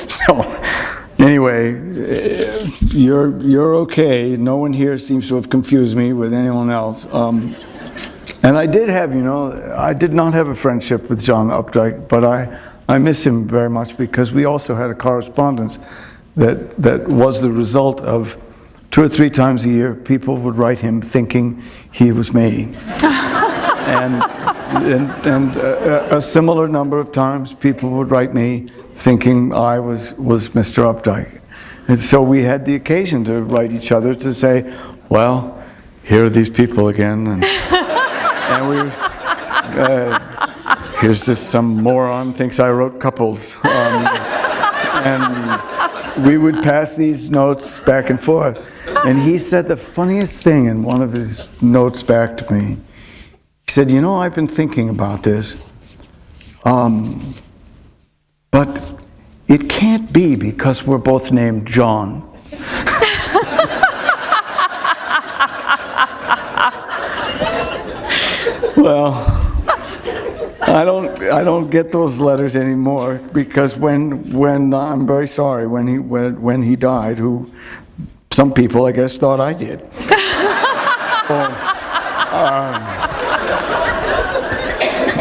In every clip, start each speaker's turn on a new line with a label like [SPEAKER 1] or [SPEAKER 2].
[SPEAKER 1] So anyway, you're okay. No one here seems to have confused me with anyone else. And I did have, I did not have a friendship with John Updike, but I miss him very much because we also had a correspondence that was the result of 2 or 3 times a year people would write him thinking he was me. and a similar number of times people would write me thinking I was Mr. Updike. And so we had the occasion to write each other to say, well, here are these people again, and we, here's just some moron thinks I wrote couples. And we would pass these notes back and forth. And he said the funniest thing in one of his notes back to me. He said, I've been thinking about this, but it can't be because we're both named John. Well, I don't get those letters anymore because when I'm very sorry when he died, who some people I guess thought I did.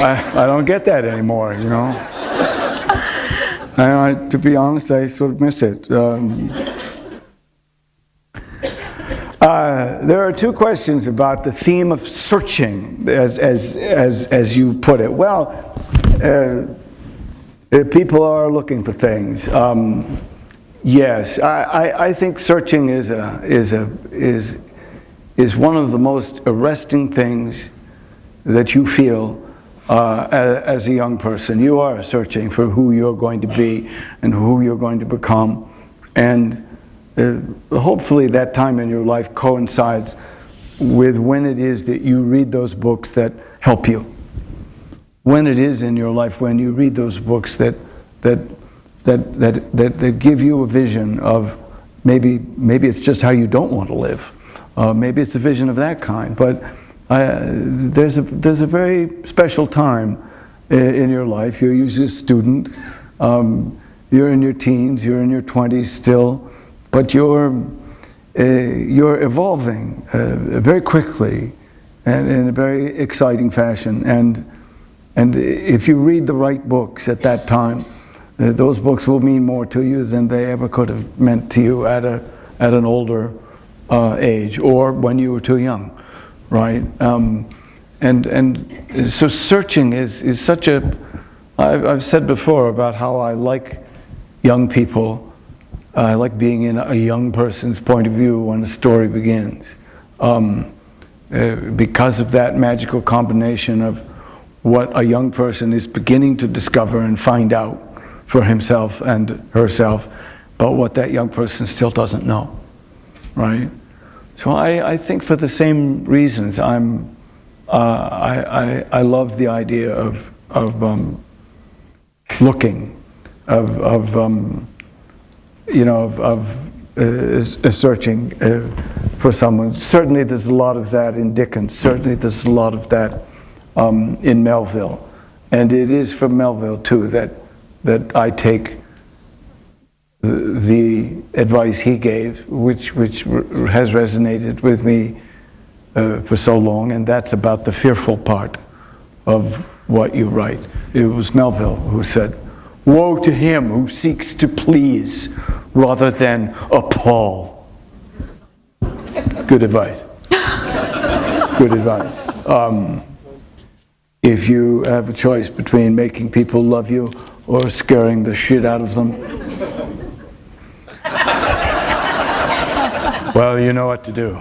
[SPEAKER 1] I don't get that anymore, And to be honest, I sort of miss it. There are 2 questions about the theme of searching, as you put it. Well, people are looking for things. Yes, I think searching is one of the most arresting things that you feel as a young person. You are searching for who you're going to be and who you're going to become, and hopefully that time in your life coincides with when it is that you read those books that help you. When it is in your life when you read those books that give you a vision of maybe it's just how you don't want to live. Maybe it's a vision of that kind, but there's a very special time in your life. You're usually a student. You're in your teens. You're in your 20s still, but you're evolving very quickly and in a very exciting fashion. And if you read the right books at that time, those books will mean more to you than they ever could have meant to you at an older age or when you were too young. Right, and so searching is such a. I've said before about how I like young people. I like being in a young person's point of view when a story begins, because of that magical combination of what a young person is beginning to discover and find out for himself and herself, but what that young person still doesn't know, right? So I think for the same reasons, I love the idea of looking, searching for someone. Certainly, there's a lot of that in Dickens. Certainly, there's a lot of that in Melville, and it is from Melville too that I take the advice he gave, which has resonated with me for so long, and that's about the fearful part of what you write. It was Melville who said, "Woe to him who seeks to please rather than appall." Good advice. Good advice. If you have a choice between making people love you or scaring the shit out of them, well, you know what to do.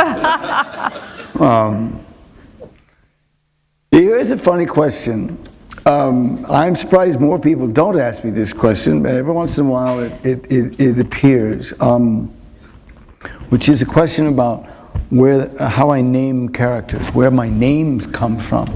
[SPEAKER 1] Here's a funny question. I'm surprised more people don't ask me this question, but every once in a while it appears, which is a question about how I name characters, where my names come from.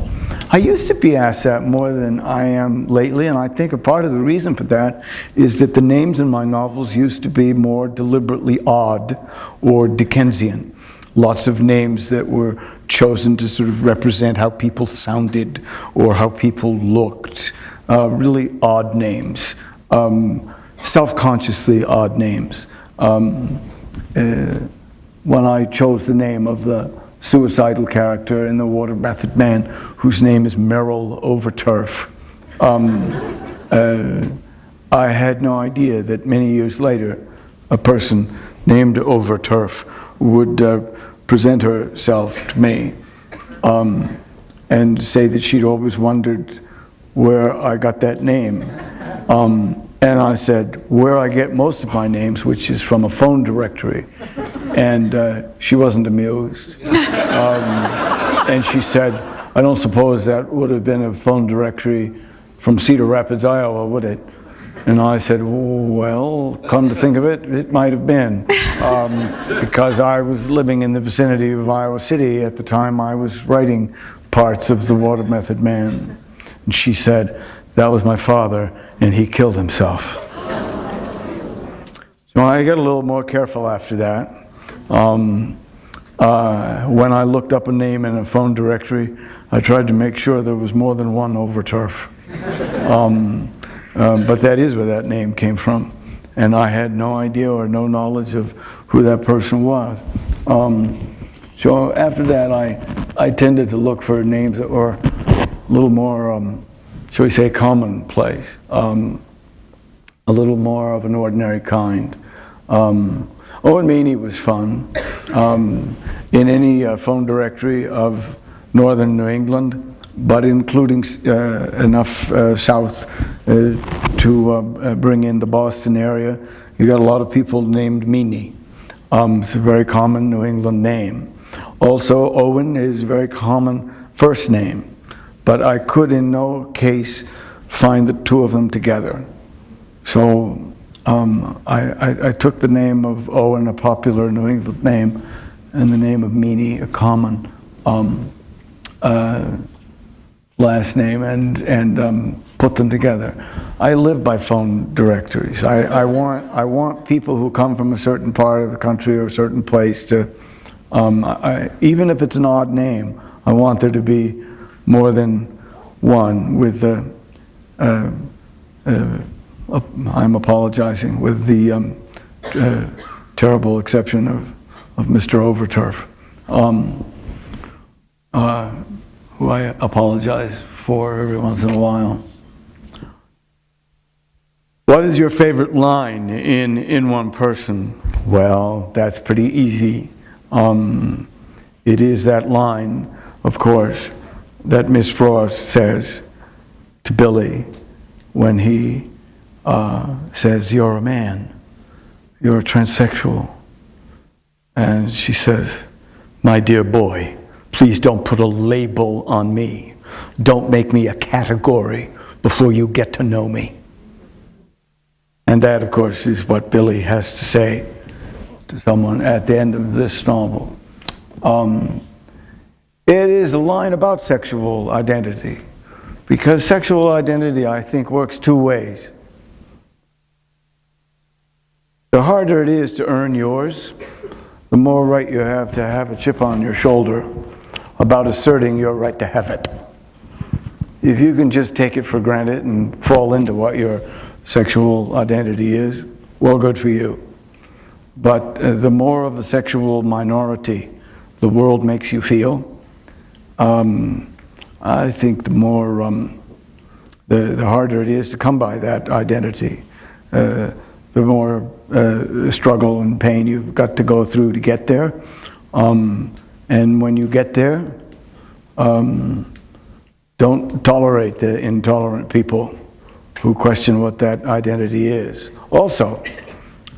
[SPEAKER 1] I used to be asked that more than I am lately, and I think a part of the reason for that is that the names in my novels used to be more deliberately odd or Dickensian. Lots of names that were chosen to sort of represent how people sounded or how people looked. Really odd names. self-consciously odd names. When I chose the name of the suicidal character in The Water Method Man, whose name is Merrill Overturf, I had no idea that many years later a person named Overturf would present herself to me and say that she'd always wondered where I got that name. And I said, where I get most of my names, which is from a phone directory. And she wasn't amused. And she said, I don't suppose that would have been a phone directory from Cedar Rapids, Iowa, would it? And I said, well, come to think of it, it might have been. Because I was living in the vicinity of Iowa City at the time I was writing parts of The Water Method Man. And she said, that was my father, and he killed himself. So I got a little more careful after that. When I looked up a name in a phone directory, I tried to make sure there was more than one Overturf. But that is where that name came from. And I had no idea or no knowledge of who that person was. So after that, I tended to look for names that were a little more, shall we say, commonplace, a little more of an ordinary kind. Owen Meany was fun. In any phone directory of northern New England, but including enough south to bring in the Boston area, you got a lot of people named Meany. It's a very common New England name. Also, Owen is a very common first name, but I could in no case find the two of them together. So I took the name of Owen, a popular New England name, and the name of Meany, a common last name, and put them together. I live by phone directories. I want people who come from a certain part of the country or a certain place to, even if it's an odd name, I want there to be more than one with the, I'm apologizing, with the terrible exception of Mr. Overturf, who I apologize for every once in a while. What is your favorite line in one person? Well, that's pretty easy. It is that line, of course, that Miss Frost says to Billy when he says, you're a man, you're a transsexual. And she says, my dear boy, please don't put a label on me. Don't make me a category before you get to know me. And that, of course, is what Billy has to say to someone at the end of this novel. It is a line about sexual identity, because sexual identity, I think, works two ways. The harder it is to earn yours, the more right you have to have a chip on your shoulder about asserting your right to have it. If you can just take it for granted and fall into what your sexual identity is, well, good for you. But the more of a sexual minority the world makes you feel, I think the more, the harder it is to come by that identity. The more struggle and pain you've got to go through to get there. And when you get there, don't tolerate the intolerant people who question what that identity is. Also,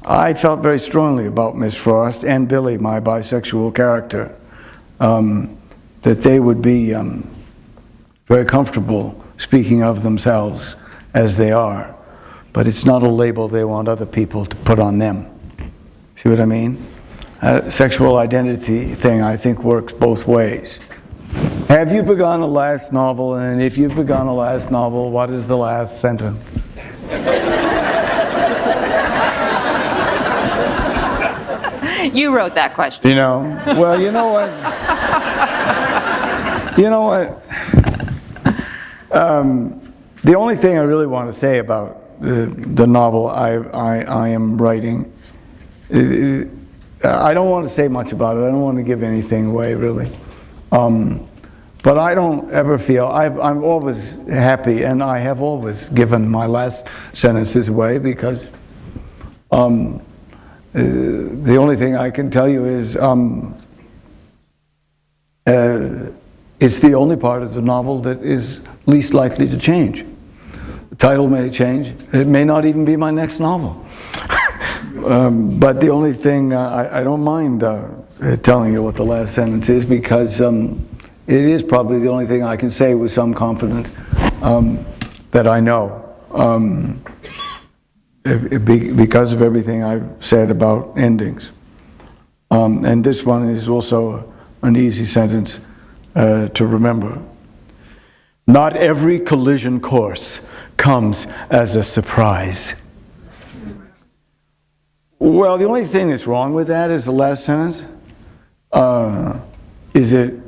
[SPEAKER 1] I felt very strongly about Miss Frost and Billy, my bisexual character, that they would be very comfortable speaking of themselves as they are, but it's not a label they want other people to put on them. See what I mean? Sexual identity thing, I think, works both ways. Have you begun a last novel? And if you've begun a last novel, what is the last sentence?
[SPEAKER 2] You wrote that question.
[SPEAKER 1] You know, well, you know what? You know what? The only thing I really want to say about the novel I am writing. I don't want to say much about it. I don't want to give anything away, really. But I don't ever feel, I'm always happy, and I have always given my last sentences away, because the only thing I can tell you is it's the only part of the novel that is least likely to change. The title may change. It may not even be my next novel. But the only thing, I don't mind telling you what the last sentence is, because it is probably the only thing I can say with some confidence that I know, because of everything I've said about endings. And this one is also an easy sentence to remember. Not every collision course comes as a surprise. Well, the only thing that's wrong with that is the last sentence. Is it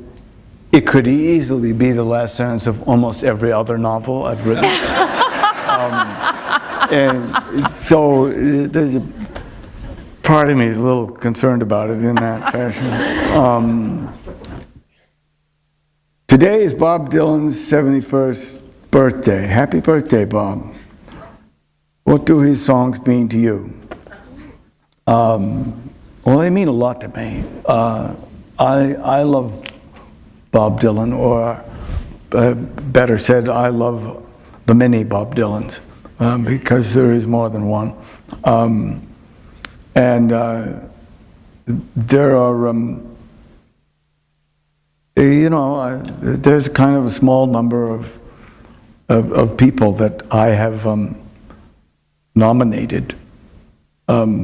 [SPEAKER 1] could easily be the last sentence of almost every other novel I've written. And so there's a part of me is a little concerned about it in that fashion. Today is Bob Dylan's 71st birthday. Happy birthday, Bob. What do his songs mean to you? Well, they mean a lot to me. I love Bob Dylan, or better said, I love the many Bob Dylans, because there is more than one. And there are, there's kind of a small number of people that I have nominated for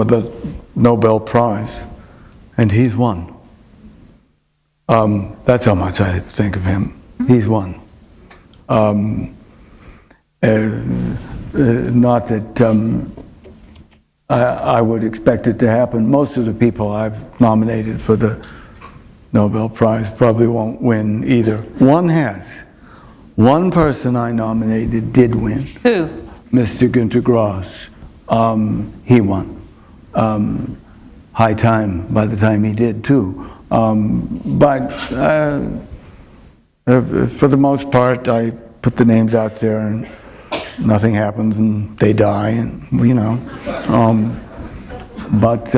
[SPEAKER 1] the Nobel Prize, and he's one. That's how much I think of him. He's one. Not that I would expect it to happen. Most of the people I've nominated for the Nobel Prize probably won't win either. One has. One person I nominated did win.
[SPEAKER 2] Who?
[SPEAKER 1] Mr. Günter Grass. He won. High time by the time he did too. But for the most part, I put the names out there and nothing happens and they die, and you know. But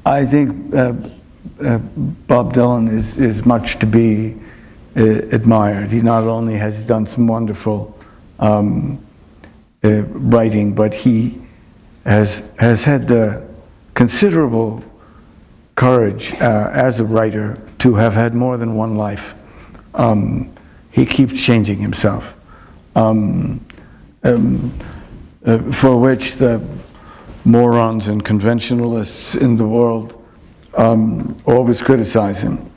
[SPEAKER 1] I think Bob Dylan is much to be admired. He not only has done some wonderful writing, but he has had the considerable courage as a writer to have had more than one life. He keeps changing himself, for which the morons and conventionalists in the world always criticize him.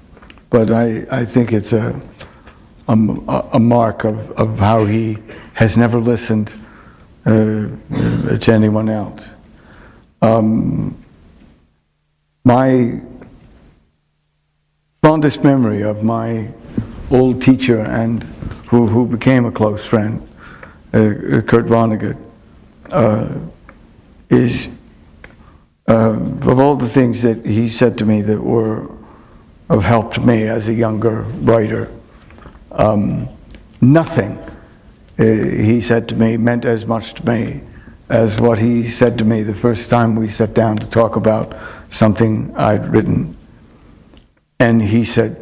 [SPEAKER 1] But I think it's a mark of how he has never listened to anyone else. My fondest memory of my old teacher and who became a close friend, Kurt Vonnegut, is of all the things that he said to me that have helped me as a younger writer, nothing he said to me meant as much to me as what he said to me the first time we sat down to talk about something I'd written. And he said,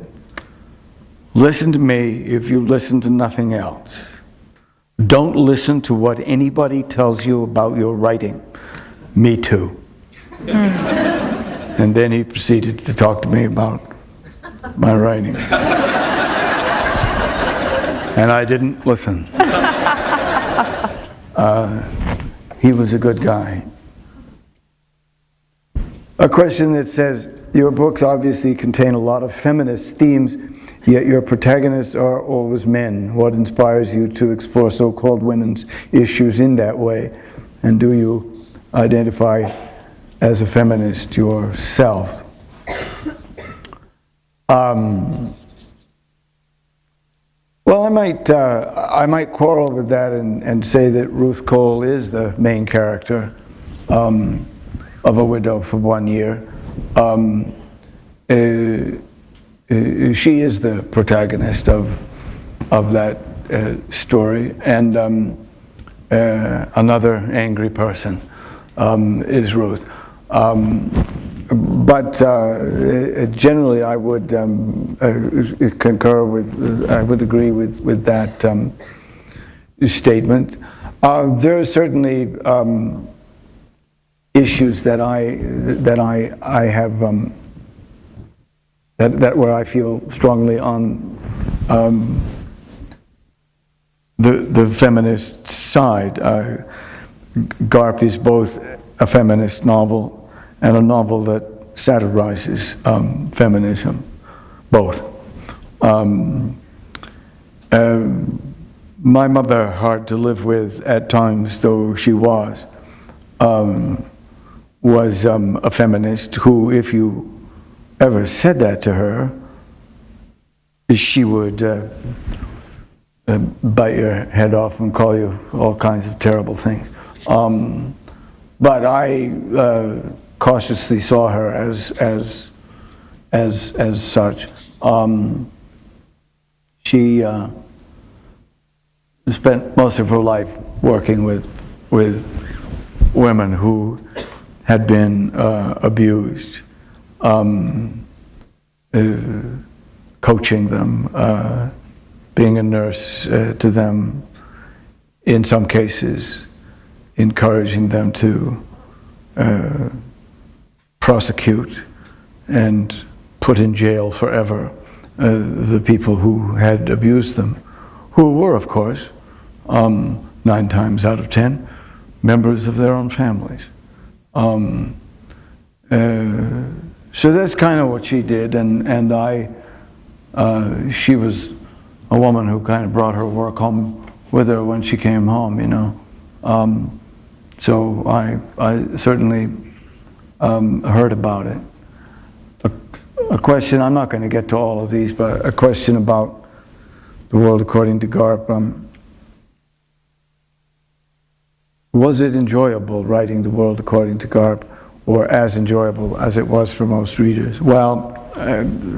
[SPEAKER 1] "Listen to me if you listen to nothing else. Don't listen to what anybody tells you about your writing. Me too." And then he proceeded to talk to me about my writing. And I didn't listen. He was a good guy. A question that says, your books obviously contain a lot of feminist themes, yet your protagonists are always men. What inspires you to explore so-called women's issues in that way? And do you identify as a feminist yourself? Well, I might quarrel with that and say that Ruth Cole is the main character of A Widow for 1 Year. She is the protagonist of that story, and another angry person is Ruth. But generally, I would concur with, I would agree with that statement. There are certainly issues that I have that where I feel strongly on the feminist side. Garf is both a feminist novel and a novel that satirizes feminism, both. My mother, hard to live with at times, though she was a feminist who, if you ever said that to her, she would bite your head off and call you all kinds of terrible things. But I cautiously saw her as such. She spent most of her life working with women who had been abused, coaching them, being a nurse to them, in some cases encouraging them to prosecute and put in jail forever the people who had abused them, who were, of course, 9 times out of 10, members of their own families. So that's kind of what she did, and she was a woman who kind of brought her work home with her when she came home, you know. So I certainly heard about it. A question, I'm not going to get to all of these, but a question about The World According to Garf. Was it enjoyable writing The World According to Garf, or as enjoyable as it was for most readers? Well,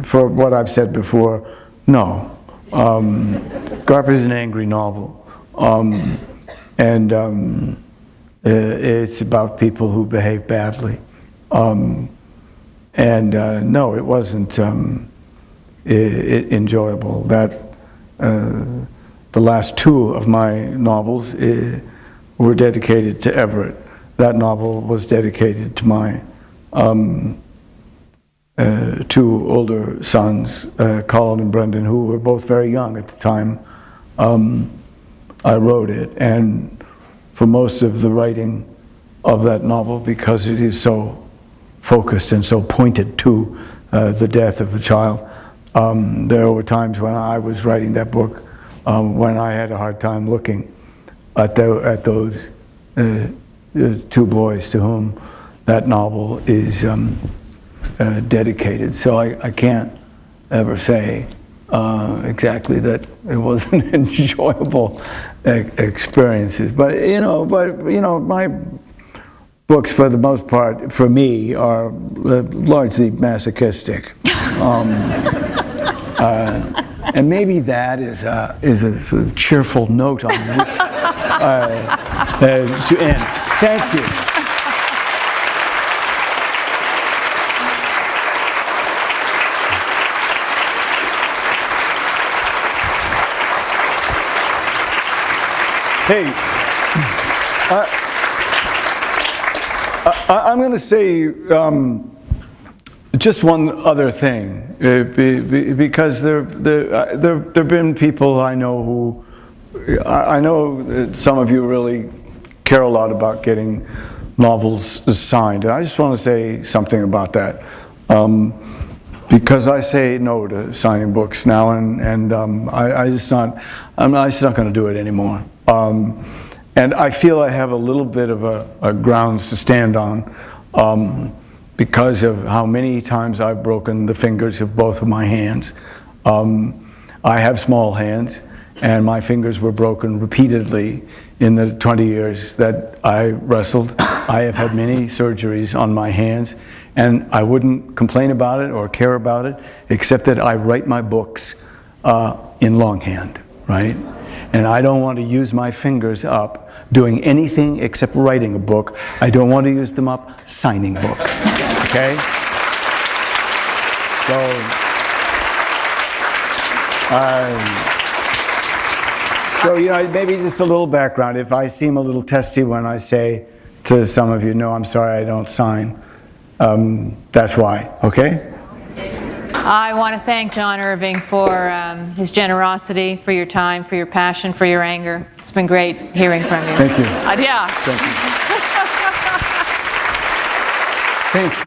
[SPEAKER 1] for what I've said before, no. Garf is an angry novel, and it's about people who behave badly. No, it wasn't enjoyable. That the last 2 of my novels were dedicated to Everett. That novel was dedicated to my 2 older sons, Colin and Brendan, who were both very young at the time I wrote it. And for most of the writing of that novel, because it is so focused and so pointed to the death of a child, there were times when I was writing that book when I had a hard time looking at those 2 boys to whom that novel is dedicated. So I can't ever say exactly that it wasn't enjoyable experiences. But you know, my books, for the most part, for me, are largely masochistic. And maybe that is a sort of cheerful note on which to end. Thank you. Hey, I'm going to say just one other thing, because there have been people I know who, I know that some of you really care a lot about getting novels signed, and I just want to say something about that. Because I say no to signing books now, and I'm just not going to do it anymore. And I feel I have a little bit of a grounds to stand on because of how many times I've broken the fingers of both of my hands. I have small hands, and my fingers were broken repeatedly in the 20 years that I wrestled. I have had many surgeries on my hands, and I wouldn't complain about it or care about it, except that I write my books in longhand, right? And I don't want to use my fingers up doing anything except writing a book. I don't want to use them up signing books, okay? So, you know, maybe just a little background. If I seem a little testy when I say to some of you, no, I'm sorry, I don't sign, that's why, okay?
[SPEAKER 2] I want to thank John Irving for his generosity, for your time, for your passion, for your anger. It's been great hearing from you.
[SPEAKER 1] Thank you.
[SPEAKER 2] Yeah.
[SPEAKER 1] Thank you. Thank you.